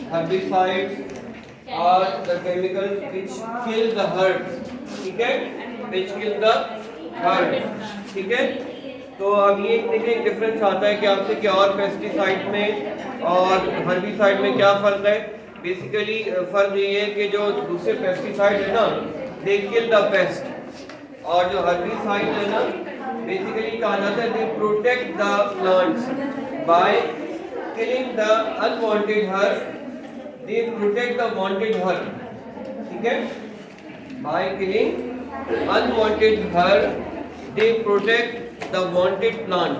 herbicides are the chemicals which kill the herbs, ठीक है, which kill the herbs, ठीक है। तो अब ये देखिए डिफरेंस आता है कि आपसे क्या और पेस्टिसाइड में और हर्बिसाइड में क्या फर्क है। बेसिकली फर्क ये है कि जो दूसरे पेस्टिसाइड है ना, दे किल द पेस्ट, और जो हर्बिसाइड है ना, बेसिकली कहा जाता है they protect the plants by killing the unwanted herb, they protect the wanted herb, ठीक है। By killing unwanted herb they protect the wanted plant,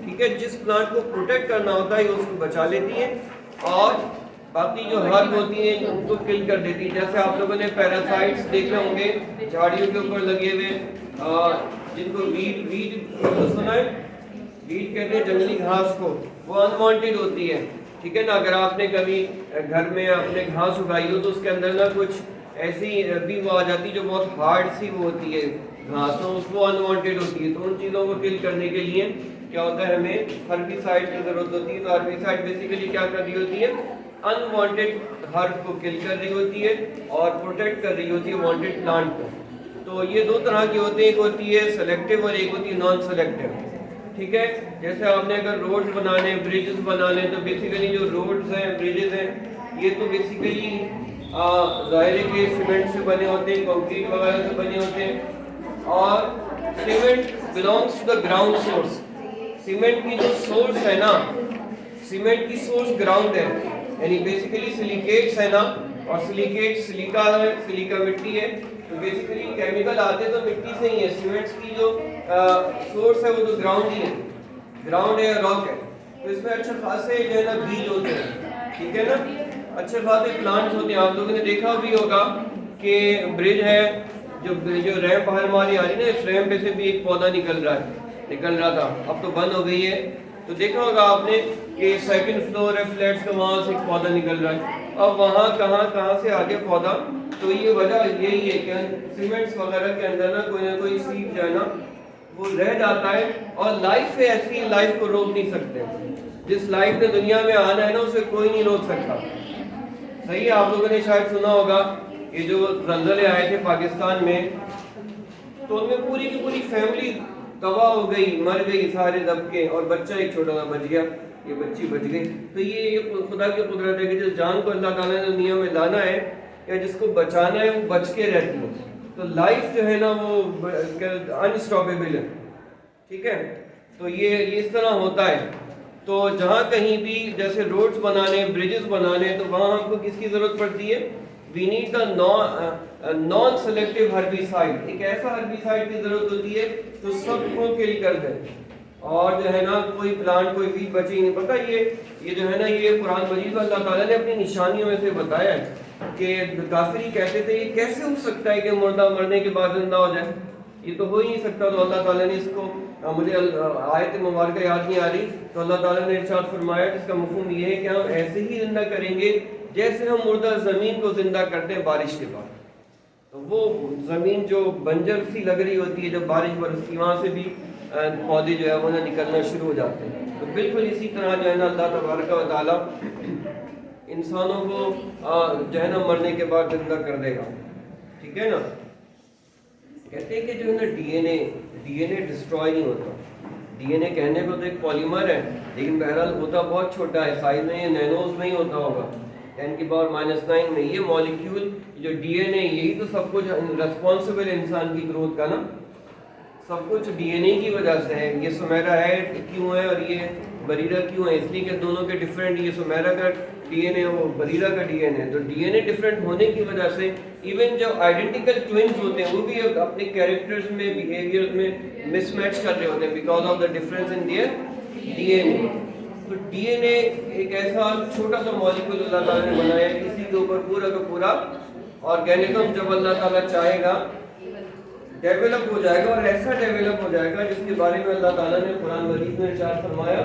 ठीक है। जिस प्लांट को प्रोटेक्ट करना होता है उसको बचा लेती है, और बाकी जो हर्ब होती है उनको किल कर देती है। जैसे आप लोगों ने पैरासाइट्स देखे होंगे झाड़ियों के ऊपर लगे हुए, जिनको वीड सुना है, वीड कहते हैं जंगली घास को, वो अनवांटेड होती है, ठीक है ना। अगर आपने कभी घर में अपने घास उगाई हो तो उसके अंदर ना कुछ ऐसी भी वो आ जाती है जो बहुत हार्ड सी वो होती है घास, तो उसको अनवांटेड होती है। तो उन चीज़ों को किल करने के लिए क्या होता है, हमें हर्बिसाइड की जरूरत होती है। तो हर्बिसाइड बेसिकली क्या कर रही होती है, अनवांटेड हर्ब को किल कर रही होती है और प्रोटेक्ट कर रही होती है वांटेड प्लांट को। तो ये दो तरह की होती है, एक होती है सेलेक्टिव और एक होती है नॉन सेलेक्टिव, ठीक है। जैसे आपने अगर रोड्स बनाने, ब्रिजेस बनाने, तो बेसिकली जो रोड्स हैं, ब्रिजेस हैं, ये तो बेसिकली ज़ाहिर है कि सीमेंट से बने होते हैं, कंक्रीट वगैरह से बने होते हैं, और cement belongs to the ground source. Cement की जो सोर्स है ना, सीमेंट की सोर्स ग्राउंड है, यानी बेसिकली सिलिकेट्स है ना, और सिलिकेट सिलिका है, सिलिका मिट्टी है, तो बेसिकली केमिकल आते तो मिट्टी से ही है। सीमेंट्स की जो सोर्स है वो तो ग्राउंड ही है, ग्राउंड है, रॉक है। तो इसमें अच्छे खासे जो है ना बीज होते हैं, ठीक है ना, अच्छे खासे प्लांट्स होते हैं। आप लोगों ने देखा भी होगा कि ब्रिज है, जो रैंप बाहर हमारी आ रही है ना, इस रैंप पे से भी एक पौधा निकल रहा था, अब तो बंद हो गई है। तो देखा होगा आपने कि सेकंड फ्लोर है फ्लैट्स का, वहाँ से एक पौधा निकल रहा है। अब वहाँ कहाँ से आगे पौधा, तो ये वजह यही है कि सीमेंट्स वगैरह के अंदर ना कोई सीड जो है ना वो रह जाता है, और लाइफ है ऐसी, लाइफ को रोक नहीं सकते। जिस लाइफ ने दुनिया में आना है ना, उसे कोई नहीं रोक सकता। सही है, आप लोगों ने शायद सुना होगा ये जो ज़लज़ले आए थे पाकिस्तान में, तो उनमें पूरी की पूरी फैमिली तबाह हो गई, मर गई सारे दबके, और बच्चा एक छोटा सा बच गया, ये बच्ची बच गई। तो ये खुदा की कुदरत है कि जिस जान को अल्लाह ताला ने दुनिया में लाना है या जिसको बचाना है वो बच के रहती है। तो लाइफ जो है ना वो अनस्टॉपेबल है, ठीक है। तो ये इस तरह होता है। तो जहाँ कहीं भी जैसे रोड्स बनाने, ब्रिजेस बनाने, तो वहाँ हमको किसकी ज़रूरत पड़ती है, we need the non selective herbicide. एक ऐसा हर्बिसाइड की ज़रूरत होती है तो सबको किल कर दे, और जो है ना कोई प्लांट, कोई बीज बचे ही नहीं। पता ये जो है ना, ये कुरान मजीद में अल्लाह ताला ने अपनी निशानियों में से बताया है कि काफिर कहते थे ये कैसे हो सकता है कि मुर्दा मरने के बाद जिंदा हो जाए, ये तो हो ही नहीं सकता। तो अल्लाह ताला ने इसको, मुझे आयत मुबारक याद नहीं आ रही, तो अल्लाह ताला ने इरशाद फरमाया जिसका मफहूम ये है कि हम ऐसे ही जिंदा करेंगे जैसे हम मुर्दा ज़मीन को जिंदा करते हैं बारिश के बाद। तो वो ज़मीन जो बंजर सी लग रही होती है जब बारिश बरसती, वहाँ से भी पौधे जो है वो ना निकलना शुरू हो जाते हैं। तो बिल्कुल इसी तरह जो है ना अल्लाह तबारक व तआला इंसानों को जो है ना मरने के बाद जिंदा कर देगा, ठीक है ना। कहते हैं कि जो है ना डीएनए डिस्ट्रॉय नहीं होता। डीएनए कहने को तो एक पॉलीमर है, लेकिन बहरहाल होता बहुत छोटा है, साइज में ये नैनोज में ही होता होगा, 10⁻⁹ में। ये मॉलिक्यूल जो डीएनए, यही तो सब कुछ रिस्पॉन्सिबल है इंसान की ग्रोथ का ना, सब कुछ डीएनए की वजह से है। ये सुमेरा है क्यों है और ये बरीरा क्यों है, इसलिए कि दोनों के डिफरेंट, ये सुमेरा का डीएनए, वो बरीरा का डीएनए। तो डीएनए डिफरेंट होने की वजह से इवन जो आइडेंटिकल ट्विन्स होते हैं वो भी अपने कैरेक्टर्स में, बिहेवियर्स में मिसमैच कर रहे होते हैं because of the difference in their DNA. तो डीएनए एक ऐसा छोटा सा मॉलिक्यूल अल्लाह ताला ने बनाया है, इसी के ऊपर पूरा का पूरा ऑर्गेनिज्म जब अल्लाह ताला चाहेगा डेवलप हो जाएगा, और ऐसा डेवलप हो जाएगा जिसके बारे में अल्लाह ताला ने कुरान मजीद में इरशाद फरमाया,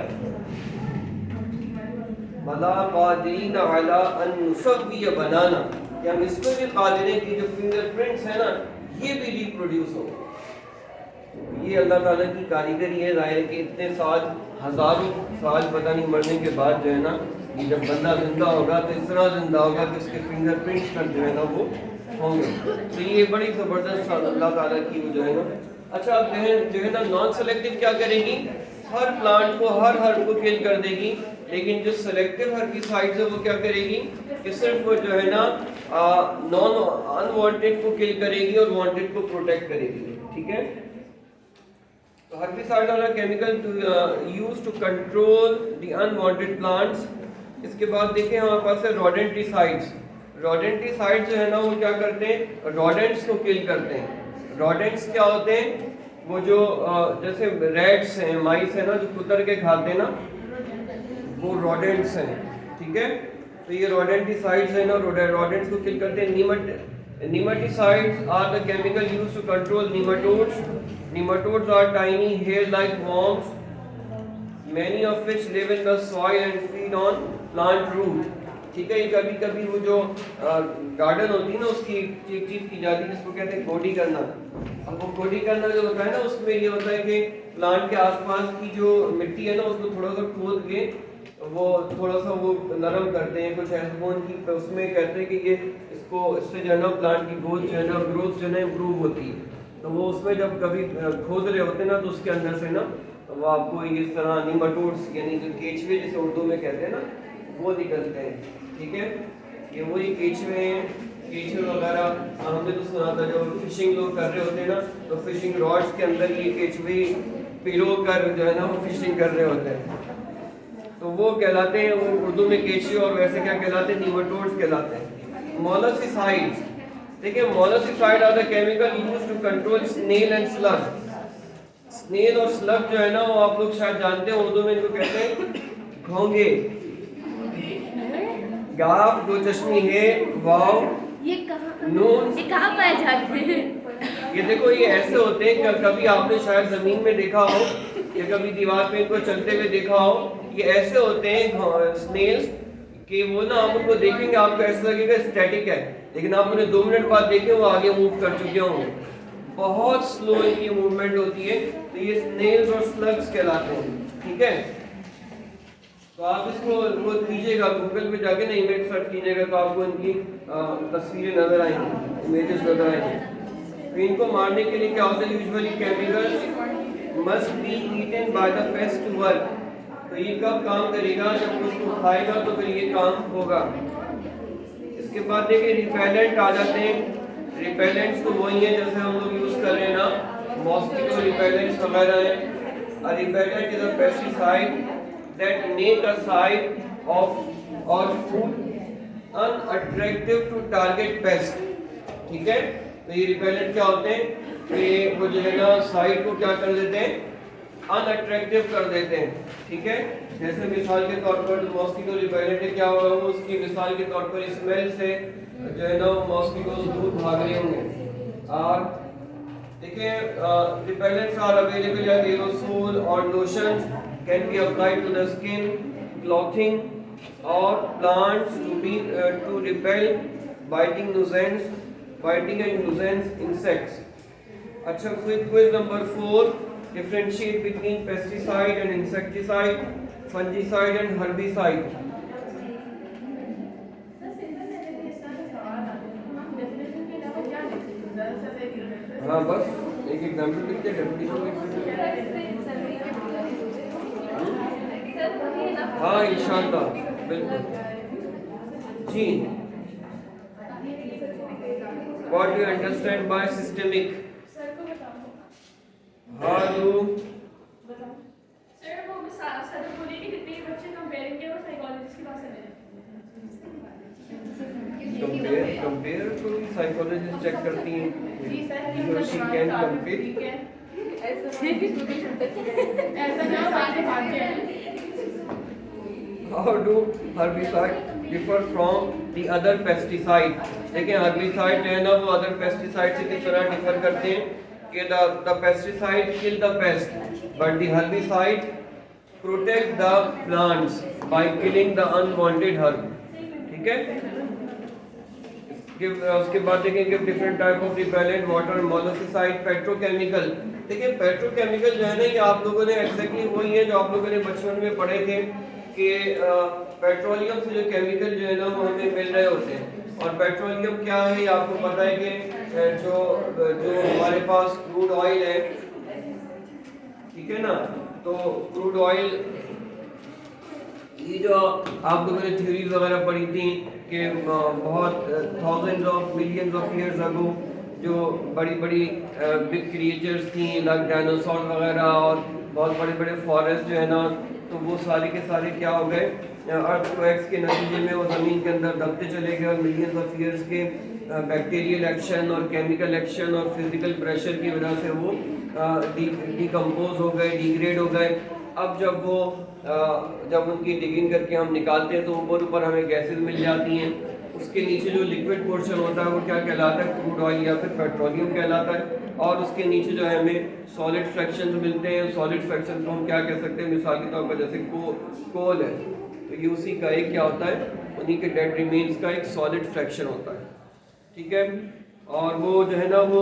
बला कादिरीन अला अन नुसव्विय बनाना, कि हम इस पर भी कादिर हैं कि जो फिंगरप्रिंट्स है ना ये भी रिप्रोड्यूस हो। ये अल्लाह ताला की कारीगरी है। जाहिर है कि इतने साल, हजारों साल पता नहीं मरने के बाद जो है ना ये जब बंदा जिंदा होगा तो इस तरह जिंदा होगा कि उसके फिंगरप्रिंट्स तक जो है ना वो होंगे। तो ये बड़ी ज़बरदस्त अल्लाह ताला की वो जो है ना। अच्छा, अब जो है ना नॉन सेलेक्टिव क्या करेगी, हर प्लांट को हर हर्ब को किल कर देगी, लेकिन जो सेलेक्टिव हर्बिसाइड्स है वो क्या करेगी कि सिर्फ वो जो है ना नॉन अनवांटेड को किल करेगी और वांटेड को प्रोटेक्ट करेगी। ठीक है, तो herbicides are a chemical used to control the unwanted plants। इसके बाद देखिए हमारे पास है रोडेंटिसाइड्स। रोडेंटिसाइड्स जो है ना वो क्या करते हैं, रोडेंट्स को किल करते हैं। रोडेंट्स क्या होते हैं, वो जो जैसे रैट्स हैं, माइस है ना, जो कुतर के खाते हैं ना, वो रोडेंट्स हैं। ठीक है, तो ये रोडेंटिसाइड्स है ना, रोडेंट्स को किल करते हैं। Nematicides are the chemical used to control nematodes। Nematodes are tiny hair-like worms, many of which live in the soil and feed on plant root। ठीक है, ये कभी कभी वो जो गार्डन होती है ना, उसकी एक चीज की जाती है जिसको कहते हैं गोडी करना। अब वो गोडी करना जो होता है ना, उसमें ये होता है कि प्लांट के आसपास की जो मिट्टी है ना, उसको थोड़ा सा खोद के वो थोड़ा सा वो नरम करते हैं, कुछ एल्कोहल की, तो उसमें कहते हैं कि ये इसको इससे जो है ना प्लांट की ग्रोथ जो है ना जो है इम्प्रूव होती है। तो वो उसमें जब कभी खोद रहे होते हैं ना, तो उसके अंदर से ना वो आपको इस तरह निमाटोड्स यानी जो केचुए जिसे उर्दू में कहते हैं ना, वो निकलते हैं। ठीक है, ये वही केचुए हैं। केचुए वगैरह हमने तो सुना था, जो फिशिंग लोग कर रहे होते हैं ना, तो फिशिंग रॉड्स के अंदर ये केचुए पिरो कर जो है ना वो फिशिंग कर रहे होते हैं, तो वो कहलाते हैं, वो उर्दू में केचुए, और वैसे क्या कहलाते हैं, निमाटोड्स कहलाते हैं। मोलस्किसाइड्स, देखिए molluscicide are the chemical used to control snail and slug. Snail और स्लग जो है ना, वो आप लोग शायद जानते हैं, उर्दू में इनको कहते हैं घोंगे। गाफ दो चश्मी है, वाव नून, ये कहाँ पाए जाते हैं? ये देखो ये ऐसे होते हैं, कभी आपने शायद जमीन में देखा हो या कभी दीवार पे इनको चलते हुए देखा हो। ये ऐसे होते हैं स्नेल्स कि वो ना आप उनको देखेंगे आपको ऐसा लगेगा स्टैटिक है, लेकिन आप उन्हें 2 मिनट बाद देखें वो आगे मूव कर चुके होंगे। बहुत स्लो इनकी मूवमेंट होती है, तो ये स्नेल्स और स्लग्स कहलाते हैं। ठीक है, तो आप इसको वो कीजिएगा, गूगल पे जाके ना इमेज सर्च कीजिएगा, तो आपको इनकी तस्वीरें नजर आएंगी, इमेजेस नजर आएंगी। तो इनको मारने के लिए क्या होता है, usually chemicals must be eaten by the paste to work. तो ये कब काम करेगा, जब उसको खाएगा तो फिर ये काम होगा। इसके बाद देखिए रिपेलेंट आ जाते हैं। रिपेलेंट्स तो वही है जैसे हम लोग यूज कर रहे हैं ना, मॉस्किटो रिपेलेंट्स वगैरह है। A repellent is a pesticide that make a site of or food unattractive to target pest। ठीक है, तो ये रिपेलेंट क्या होते हैं कि वो जो है ना साइट को क्या कर देते हैं, अनअट्रैक्टिव कर देते हैं। ठीक है, जैसे मिसाल के तौर पर जो मॉस्किटो रिपेलेंट है, क्या होगा, वो उसकी मिसाल के तौर पर स्मेल से जो है ना मॉस्किटो दूर भाग रहे होंगे। और देखिए repellents are available as aerosol और lotions, can be applied to the skin, clothing or plants to repel biting and nuisance insects। अच्छा, quiz number 4, differentiate between pesticide and insecticide, fungicide and herbicide। हाँ बस एक example लिखते हैं, definition हाँ इंशाअल्लाह बिल्कुल जी। What do you understand by systemic? How do sir वो सर बोले कि जितने बच्चे कंपेयरिंग किया वो साइकोलॉजिस्ट की बात से compare तो साइकोलॉजिस्ट चेक करती हैं he or she can compare। ऐसा ना बात है। How do herbicide differ from the other pesticide? देखिए herbicide जो है ना वो other pesticide से किस तरह differ करते हैं कि the pesticide kill the pest but the herbicide protect the plants by killing the unwanted herb। ठीक है, उसके बाद देखें कि different type of repellent, water molluscicide, petrochemical. देखिए पेट्रोकेमिकल जो है ना, ये आप लोगों ने एक्जैक्टली वही है जो आप लोगों ने बचपन में पढ़े थे कि पेट्रोलियम से जो केमिकल जो है ना वो हमें मिल रहे होते हैं। और पेट्रोलियम क्या है, ये आपको पता है कि जो हमारे पास क्रूड ऑयल है, ठीक है ना, तो क्रूड ऑयल, ये जो आप लोगों ने थ्योरीज वगैरह पढ़ी थी कि बहुत thousands of millions of years ago जो बड़ी बड़ी बिग क्रिएचर्स थी लाइक डायनासोर वगैरह, और बहुत बड़े बड़े फॉरेस्ट जो है ना, तो वो सारे के सारे क्या हो गए, अर्थक्वेक्स के नतीजे में वो ज़मीन के अंदर दबते चले गए, और मिलियंस ऑफ ईयर्स के बैक्टीरियल एक्शन और केमिकल एक्शन और फिजिकल प्रेशर की वजह से वो डिकम्पोज हो गए, डिग्रेड हो गए। अब जब उनकी डिगिंग करके हम निकालते हैं तो ऊपर ऊपर हमें गैसेस मिल जाती हैं। उसके नीचे जो लिक्विड पोर्शन होता है वो क्या कहलाता है, क्रूड ऑयल या फिर पेट्रोलियम कहलाता है। और उसके नीचे जो है हमें सॉलिड फ्रैक्शंस मिलते हैं। सॉलिड फ्रैक्शन को हम क्या कह सकते हैं, मिसाल के तौर पर जैसे कोल है, तो ये उसी का एक क्या होता है, उन्हीं के डेड रिमेन्स का एक सॉलिड फ्रैक्शन होता है, ठीक है। और वो जो है ना, वो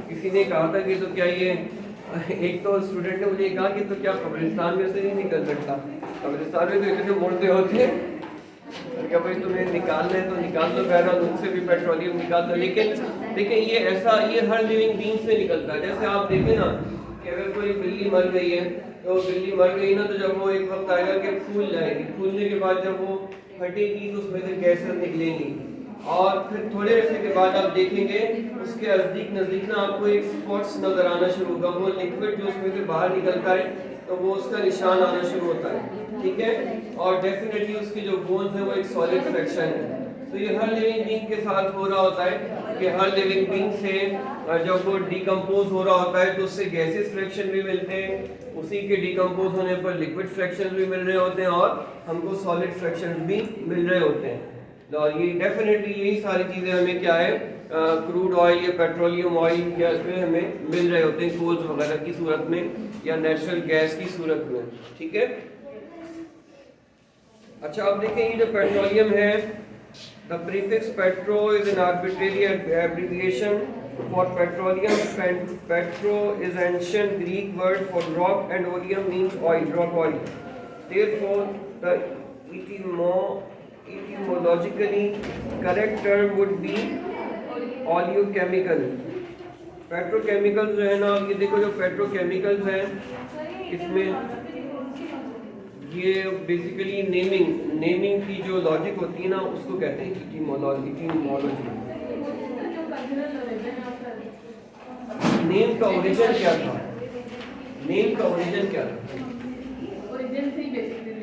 किसी ने कहा था कि तो क्या ये, एक तो स्टूडेंट ने मुझे कहा कि तो क्या कब्रिस्तान में से नहीं निकल सकता, कब्रिस्तान में तो इतने मुर्दे होते हैं, क्या भाई तुम्हें निकालना है तो निकाल दो, बहरहाल उनसे भी पेट्रोलियम निकाल दो। लेकिन देखिए ये ऐसा, ये हर लिविंग बीइंग से निकलता है। जैसे आप देखें ना कि अगर कोई बिल्ली मर गई है, तो बिल्ली मर गई ना, तो जब वो एक वक्त आएगा कि फूल जाएगी, फूलने के बाद जब वो फटेगी तो उसमें से गैसें निकलेंगी, और फिर थोड़े अर्से के बाद आप देखेंगे उसके नज़दीक ना आपको एक स्पॉट्स नजर आना शुरू होगा। वो लिक्विड जो उसमें से बाहर निकलता है तो वो उसका निशान आना शुरू होता है, ठीक है। और डेफिनेटली उसकी जो बोन्स है वो एक सॉलिड फ्रैक्शन है। तो ये हर लिविंग बीइंग के साथ हो रहा होता है कि हर लिविंग बीइंग से जब वो डिकम्पोज हो रहा होता है तो उससे गैसेस फ्रैक्शन भी मिलते हैं, उसी के डिकम्पोज होने पर लिक्विड फ्रैक्शन भी मिल रहे होते हैं, और हमको सॉलिड फ्रैक्शन भी मिल रहे होते हैं। और ये डेफिनेटली यही सारी चीज़ें हमें क्या है, क्रूड ऑयल या पेट्रोलियम ऑयल क्या इसमें हमें मिल रहे होते हैं, कोल्स वगैरह की सूरत में या नेचुरल गैस की सूरत में, ठीक है। अच्छा, अब देखें ये जो पेट्रोलियम है, the prefix petro is an arbitrary abbreviation for petroleum. Petro is ancient Greek word for rock and oleum means oil, rock oil. Therefore the etymologically correct term would be oleochemical। Petrochemicals जो है ना, ये देखो जो petrochemicals हैं इसमें ये basically naming की जो लॉजिक होती है ना उसको कहते हैं इटीमोलॉजी। नेम का ओरिजिन क्या था, नेम का ओरिजिन क्या था, ओरिजिन से ही बेसिकली।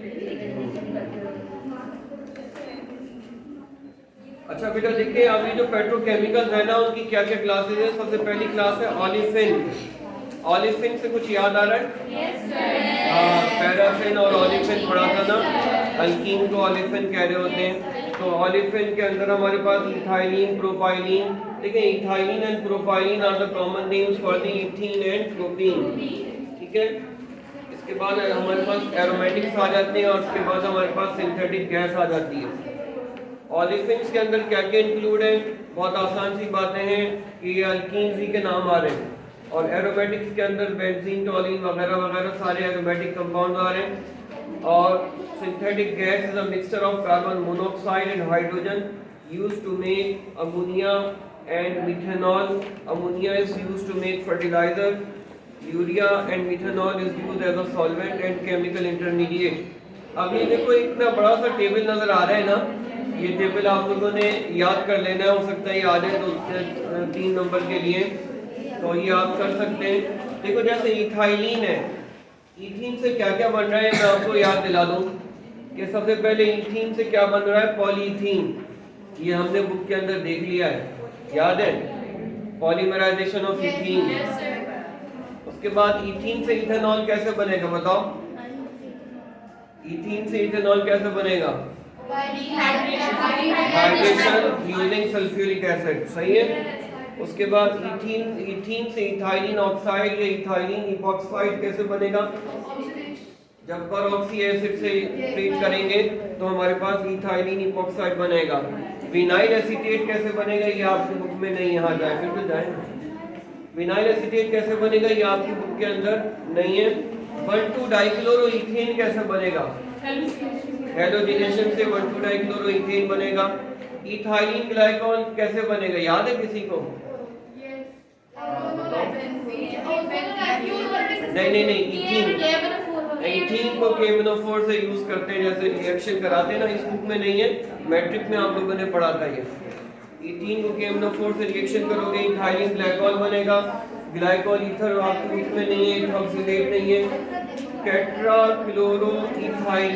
अच्छा बेटा देखिए, अब ये जो पेट्रोकेमिकल्स है ना उनकी क्या क्या क्लासेस हैं। सबसे पहली क्लास है ऑलिफिन। ऑलिफिन से कुछ याद आ रहा है? Yes sir. पैराफिन और ऑलिफिन पढ़ा था ना, अल्कीन को ऑलिफिन कह रहे होते हैं। तो ऑलिफिन के अंदर हमारे पास इथाइलिन, प्रोपाइलिन। देखिए ethylene and propylene are the common names for the ethene and propene, ठीक है। इसके बाद हमारे पास एरोमेटिक्स आ जाते हैं, और उसके बाद हमारे पास सिंथेटिक गैस आ जाती है। ऑलिफिन्स के अंदर क्या क्या इंक्लूड है, बहुत आसान सी बातें हैं कि ये अल्कीन्स ही के नाम आ रहे हैं, और एरोमेटिक्स के अंदर बेंजीन, टोलिन वगैरह वगैरह सारे एरोमेटिक कंपाउंड आ रहे हैं। और synthetic gas is a mixture of carbon monoxide and hydrogen used to make ammonia and methanol. Ammonia is used to make fertiliser. Urea and methanol is used as a solvent and chemical intermediate. अब ये देखो इतना बड़ा सा table नजर आ रहा है ना, ये टेबल आप लोगों ने याद कर लेना है, हो सकता है याद है 2-3 नंबर के लिए, तो ये आप कर सकते हैं। देखो जैसे इथाइलिन है, इथीन से क्या क्या बन रहा है मैं आपको याद दिला दूं कि सबसे पहले इथीन से क्या बन रहा है, पॉलीथीन। ये हमने बुक के अंदर देख लिया है, याद है, पॉलीमराइजेशन ऑफ इथीन। उसके बाद इथीन से इथेनॉल कैसे बनेगा बताओ, इथीन से इथेनॉल कैसे बनेगा, हाइड्रेशन यूजिंग सल्फ्यूरिक एसिड, सही है। उसके बाद इथीन से इथाइलिन ऑक्साइड या इथाइलिन इपॉक्साइड कैसे बनेगा, जब परऑक्सी एसिड से ट्रीट करेंगे तो हमारे पास इथाइलिन इपॉक्साइड बनेगा। विनाइल एसीटेट कैसे बनेगा, ये आपकी बुक में नहीं, यहाँ जाए फिर तो जाए। विनाइल एसीटेट कैसे बनेगा, ये आपकी बुक के अंदर नहीं है। 1,2-डाइक्लोरोइथेन कैसे बनेगा, हैलोजिनेशन से 1,2-डाइक्लोरोइथेन बनेगा। इथाइलिन ग्लाइकॉल कैसे बनेगा, याद है किसी को? नहीं, इथीन को KMnO4 से यूज करते हैं, जैसे रिएक्शन कराते हैं ना, इस बुक में नहीं है, मैट्रिक में आप लोगों ने पढ़ा था ये। इथीन को KMnO4 से रिएक्शन करोगे, इथाइलिन ग्लाइकॉल बनेगा। ग्लाइकॉल ईथर आपकी बुक में नहीं है, इथॉक्सिलेट नहीं है। Tetra chloro ethylene